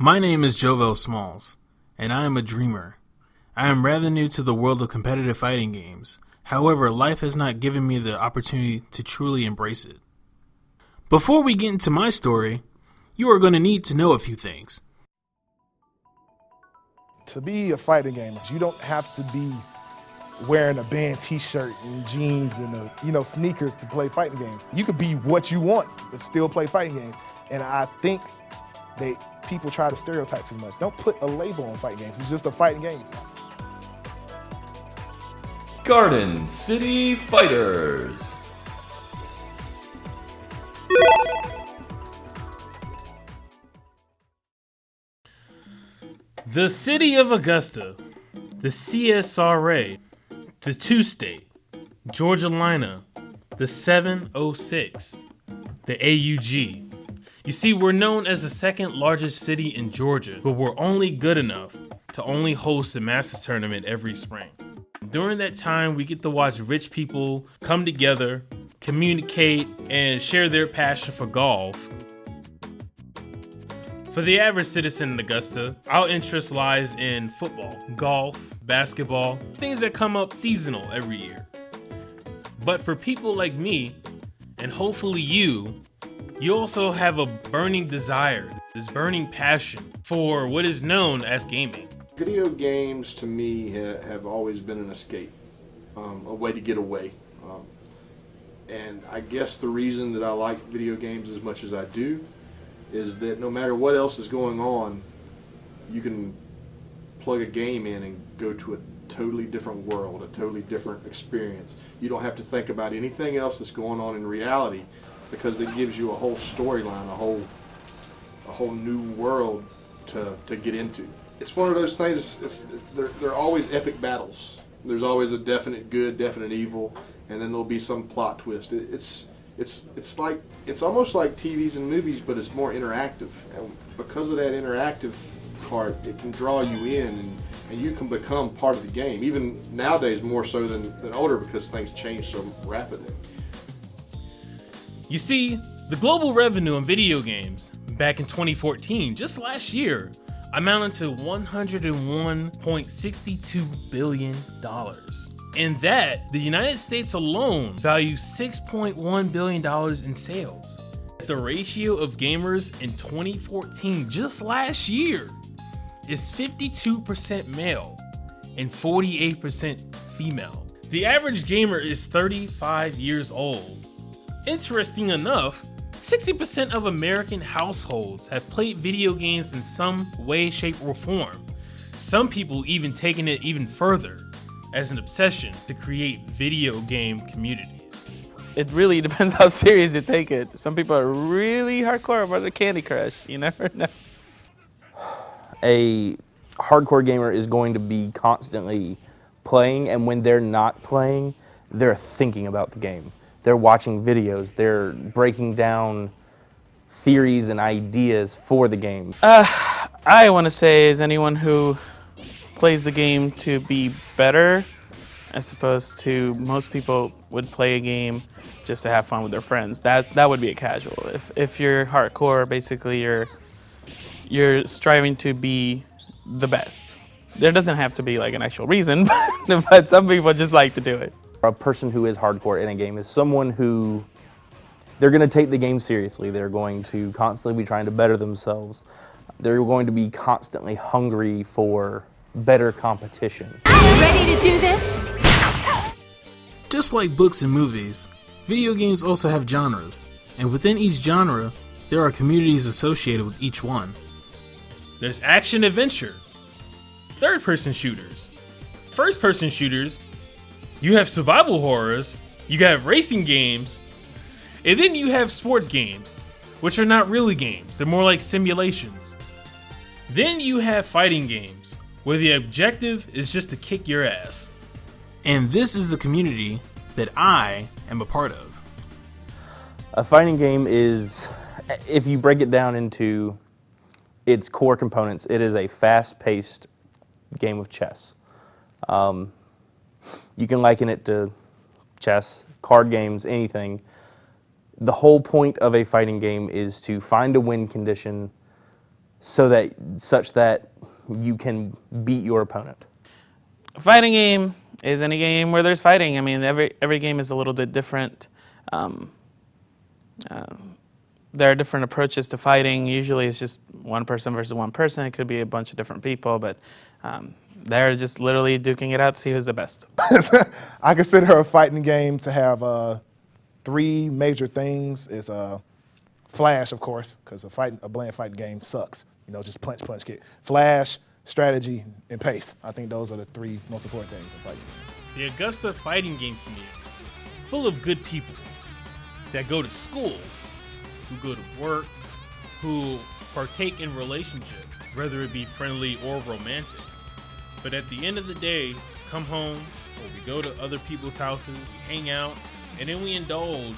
My name is Jovel Smalls, and I am a dreamer. I am rather new to the world of competitive fighting games. However, life has not given me the opportunity to truly embrace it. Before we get into my story, you are going to need to know a few things. To be a fighting gamer, you don't have to be wearing a band t-shirt and jeans and sneakers to play fighting games. You could be what you want, but still play fighting games. And I think people try to stereotype too much. Don't put a label on fighting games. It's just a fighting game. Garden City Fighters. The city of Augusta, the CSRA, the 2-state, Georgia Lina, the 706, the AUG. You see, we're known as the second largest city in Georgia, but we're only good enough to only host a Masters tournament every spring. During that time, we get to watch rich people come together, communicate, and share their passion for golf. For the average citizen in Augusta, our interest lies in football, golf, basketball, things that come up seasonal every year. But for people like me, and hopefully you also have a burning desire, this burning passion for what is known as gaming. Video games to me have always been an escape, a way to get away. And I guess the reason that I like video games as much as I do is that no matter what else is going on, you can plug a game in and go to a totally different world, a totally different experience. You don't have to think about anything else that's going on in reality because it gives you a whole storyline, a whole new world to get into. It's one of those things, they're always epic battles. There's always a definite good, definite evil, and then there'll be some plot twist. It's almost like TVs and movies, but it's more interactive. And because of that interactive part, it can draw you in, and you can become part of the game. Even nowadays, more so than older, because things change so rapidly. You see, the global revenue on video games back in 2014, just last year, amounted to $101.62 billion. And that, the United States alone values $6.1 billion in sales. The ratio of gamers in 2014, just last year, is 52% male and 48% female. The average gamer is 35 years old. Interesting enough, 60% of American households have played video games in some way, shape, or form. Some people even taking it even further as an obsession to create video game communities. It really depends how serious you take it. Some people are really hardcore about the Candy Crush. You never know. A hardcore gamer is going to be constantly playing, and when they're not playing, they're thinking about the game. They're watching videos. They're breaking down theories and ideas for the game. I want to say is anyone who plays the game to be better, as opposed to most people would play a game just to have fun with their friends. That would be a casual. If you're hardcore, basically you're striving to be the best. There doesn't have to be like an actual reason, but some people just like to do it. A person who is hardcore in a game is someone who, they're going to take the game seriously. They're going to constantly be trying to better themselves. They're going to be constantly hungry for better competition. Are you ready to do this? Just like books and movies, video games also have genres, and within each genre, there are communities associated with each one. There's action-adventure, third-person shooters, first-person shooters, you have survival horrors, you have racing games, and then you have sports games, which are not really games, they're more like simulations. Then you have fighting games, where the objective is just to kick your ass. And this is the community that I am a part of. A fighting game is, if you break it down into its core components, it is a fast-paced game of chess. You can liken it to chess, card games, anything. The whole point of a fighting game is to find a win condition such that you can beat your opponent? A fighting game is any game where there's fighting. I mean, every game is a little bit different. There are different approaches to fighting. Usually it's just one person versus one person. It could be a bunch of different people, but they're just literally duking it out to see who's the best. I consider a fighting game to have 3 major things. Is flash, of course, because a bland fighting game sucks. You know, just punch, punch, kick. Flash, strategy, and pace. I think those are the 3 most important things in fighting games. The Augusta fighting game community, full of good people that go to school, who go to work, who partake in relationships, whether it be friendly or romantic. But at the end of the day, come home, or we go to other people's houses, we hang out, and then we indulge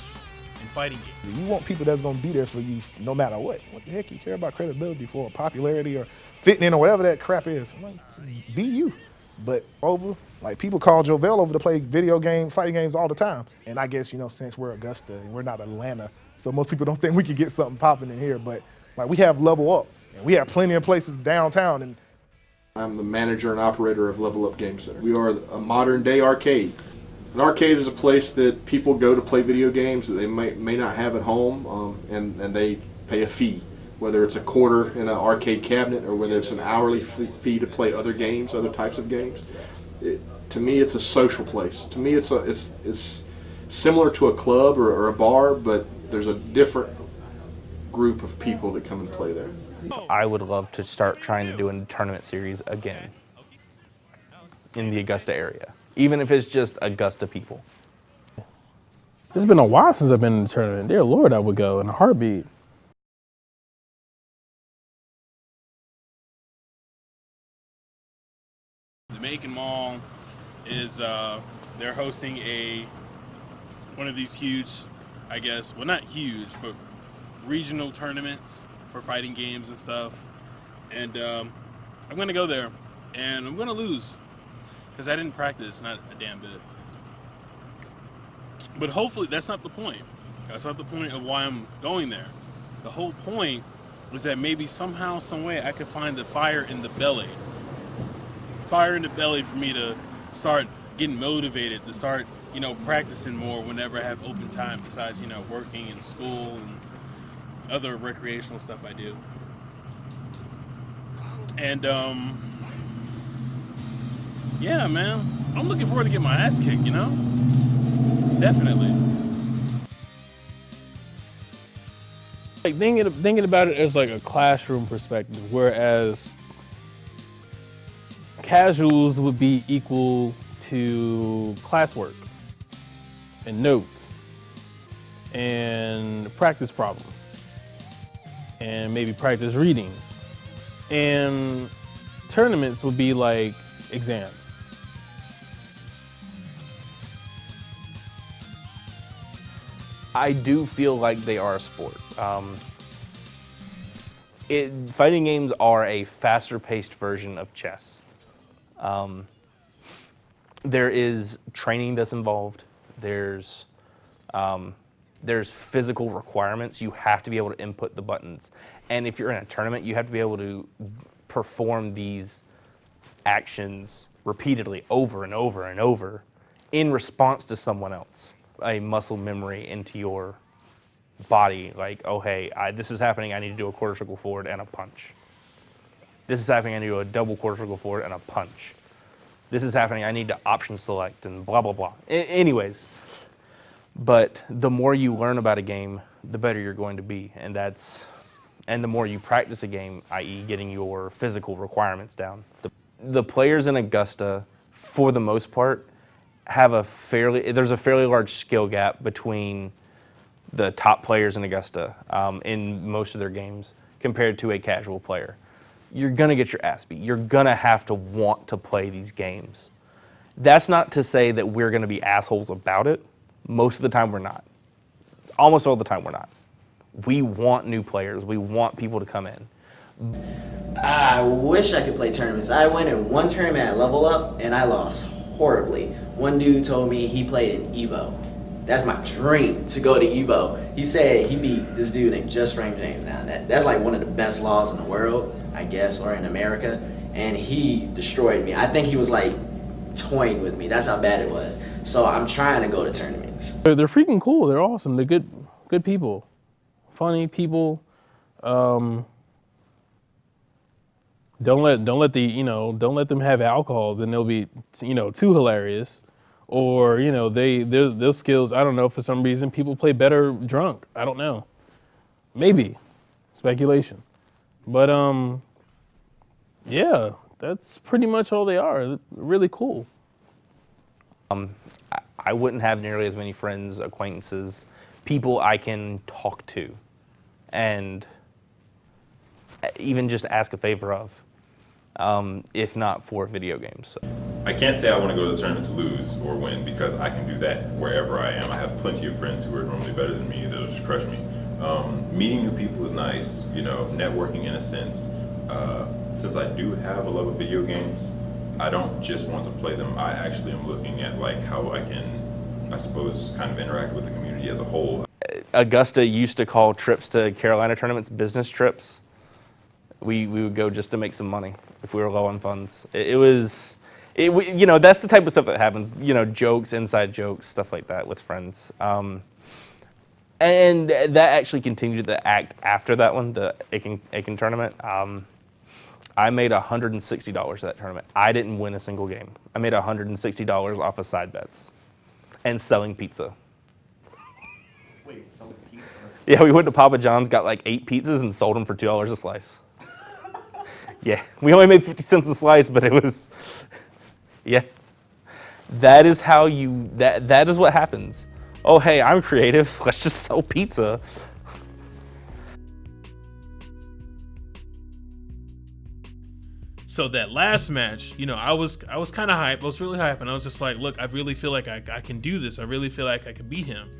in fighting games. You want people that's going to be there for you no matter what. What the heck you care about credibility for, popularity or fitting in or whatever that crap is? I'm like, be you. But people call Jovel over to play fighting games all the time. And I guess, since we're Augusta and we're not Atlanta, so most people don't think we could get something popping in here. But we have Level Up, and we have plenty of places downtown. And I'm the manager and operator of Level Up Game Center. We are a modern day arcade. An arcade is a place that people go to play video games that they may not have at home, and they pay a fee, whether it's a quarter in an arcade cabinet or whether it's an hourly fee to play other games, other types of games. To me, it's a social place. To me, it's similar to a club or a bar, but there's a different group of people that come and play there. I would love to start trying to do a tournament series again in the Augusta area, even if it's just Augusta people. It's been a while since I've been in a tournament. Dear Lord, I would go in a heartbeat. The Macon Mall is they're hosting one of these huge, I guess, well, not huge, but regional tournaments for fighting games and stuff. And I'm gonna go there, and I'm gonna lose because I didn't practice, not a damn bit. But hopefully that's not the point. That's not the point of why I'm going there. The whole point was that maybe somehow, some way, I could find the fire in the belly. Fire in the belly for me to start getting motivated, to start, practicing more whenever I have open time besides, working in school and other recreational stuff I do. And, yeah, man, I'm looking forward to getting my ass kicked, Definitely. Like thinking about it as like a classroom perspective, whereas casuals would be equal to classwork and notes and practice problems and maybe practice reading, and tournaments would be like exams. I do feel like they are a sport. Fighting games are a faster-paced version of chess. There is training that's involved. There's physical requirements. You have to be able to input the buttons. And if you're in a tournament, you have to be able to perform these actions repeatedly over and over and over in response to someone else. A muscle memory into your body, like, oh hey, this is happening, I need to do a quarter circle forward and a punch. This is happening, I need to do a double quarter circle forward and a punch. This is happening, I need to option select and blah, blah, blah. Anyways, but the more you learn about a game, the better you're going to be. And the more you practice a game, i.e. getting your physical requirements down. The players in Augusta, for the most part, there's a fairly large skill gap between the top players in Augusta in most of their games compared to a casual player. You're gonna get your ass beat. You're gonna have to want to play these games. That's not to say that we're gonna be assholes about it. Most of the time we're not. Almost all the time we're not. We want new players. We want people to come in. I wish I could play tournaments. I went in one tournament at Level Up and I lost horribly. One dude told me he played in Evo. That's my dream, to go to Evo. He said he beat this dude named Just Frame James. Now that's like one of the best laws in the world, I guess, or in America. And he destroyed me. I think he was like toying with me. That's how bad it was. So I'm trying to go to tournaments. They're freaking cool. They're awesome. They're good people, funny people. Don't let them have alcohol. Then they'll be too hilarious. Or, their skills, I don't know, for some reason people play better drunk. I don't know. Maybe. Speculation. But, yeah, that's pretty much all they are. They're really cool. I wouldn't have nearly as many friends, acquaintances, people I can talk to and even just ask a favor of, if not for video games. I can't say I want to go to the tournament to lose or win because I can do that wherever I am. I have plenty of friends who are normally better than me that'll just crush me. Meeting new people is nice, networking in a sense. Since I do have a love of video games, I don't just want to play them. I actually am looking at like how I can, I suppose, kind of interact with the community as a whole. Augusta used to call trips to Carolina tournaments business trips. We would go just to make some money if we were low on funds. That's the type of stuff that happens, jokes, inside jokes, stuff like that with friends. And that actually continued the act after that one, the Aiken tournament. I made $160 at that tournament. I didn't win a single game. I made $160 off of side bets and selling pizza. Wait, selling pizza? Yeah, we went to Papa John's, got like 8 pizzas and sold them for $2 a slice. Yeah, we only made 50 cents a slice, but it was, yeah. That is how that is what happens. Oh, hey, I'm creative. Let's just sell pizza. So that last match, I was kind of hyped. I was really hyped, and I was just like, look, I really feel like I can do this. I really feel like I can beat him.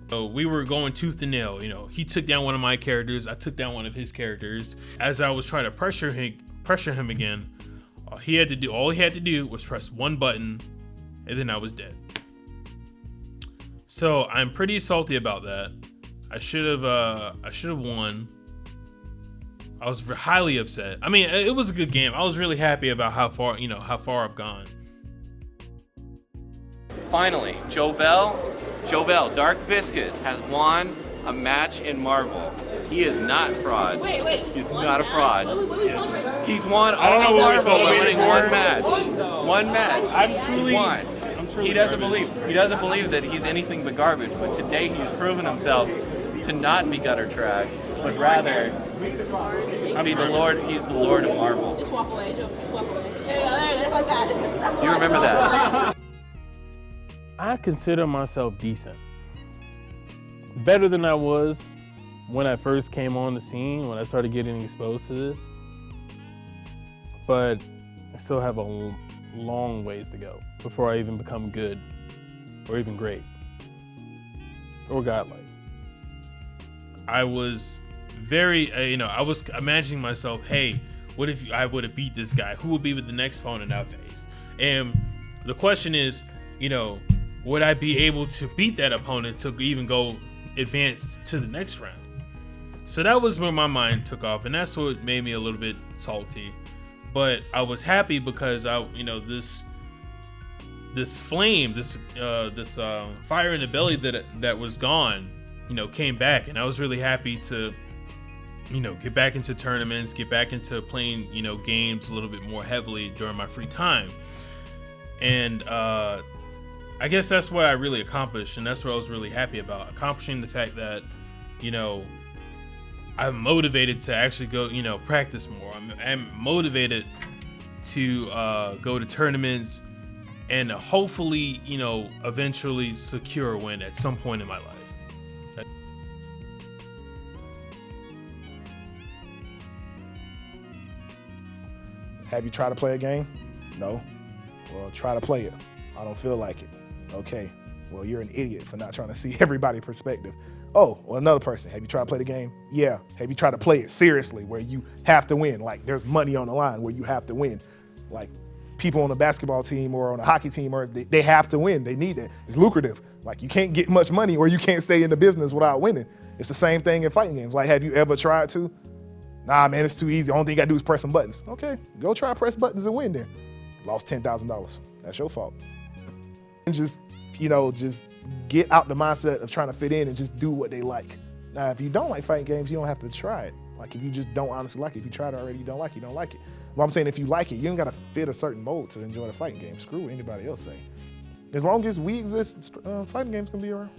So we were going tooth and nail. He took down one of my characters. I took down one of his characters. As I was trying to pressure him again, all he had to do was press one button, and then I was dead. So I'm pretty salty about that. I should have won. I was highly upset. I mean, it was a good game. I was really happy about how far I've gone. Finally, Jovel, Dark Biscuit, has won a match in Marvel. He is not fraud. Wait, he's not a fraud. What He's won I don't know all what Marvel we're by winning one for. match. One match. He won. I'm truly He doesn't believe that he's anything but garbage. But today he's proven himself to not be gutter trash, but rather be the Lord. He's the Lord of Marvel. Just walk away. Just walk away. There you go. Like that. You remember that? I consider myself decent. Better than I was when I first came on the scene, when I started getting exposed to this. But I still have a long ways to go before I even become good or even great or godlike. I was very, I was imagining myself, hey, what if I would have beat this guy? Who would be with the next opponent I face? And the question is, would I be able to beat that opponent to even go advance to the next round? So that was where my mind took off, and that's what made me a little bit salty. But I was happy because this flame, this fire in the belly that was gone, came back, and I was really happy to, get back into tournaments, get back into playing, games a little bit more heavily during my free time. And I guess that's what I really accomplished, and that's what I was really happy about, accomplishing the fact that, I'm motivated to actually go, practice more. I'm motivated to go to tournaments and hopefully, eventually secure a win at some point in my life. Have you tried to play a game? No? Well, try to play it. I don't feel like it. Okay. Well, you're an idiot for not trying to see everybody's perspective. Oh, well, another person. Have you tried to play the game? Yeah. Have you tried to play it seriously where you have to win? Like, there's money on the line where you have to win. Like, people on a basketball team or on a hockey team, or they have to win. They need it. It's lucrative. Like, you can't get much money or you can't stay in the business without winning. It's the same thing in fighting games. Like, have you ever tried to? Nah, man, it's too easy. The only thing you gotta do is press some buttons. Okay, go try press buttons and win then. Lost $10,000. That's your fault. And just get out the mindset of trying to fit in and just do what they like. Now, if you don't like fighting games, you don't have to try it. Like, if you just don't honestly like it, if you tried it already, you don't like it, you don't like it. Well, I'm saying if you like it, you don't gotta fit a certain mold to enjoy the fighting game. Screw what anybody else say. As long as we exist, fighting games can be around.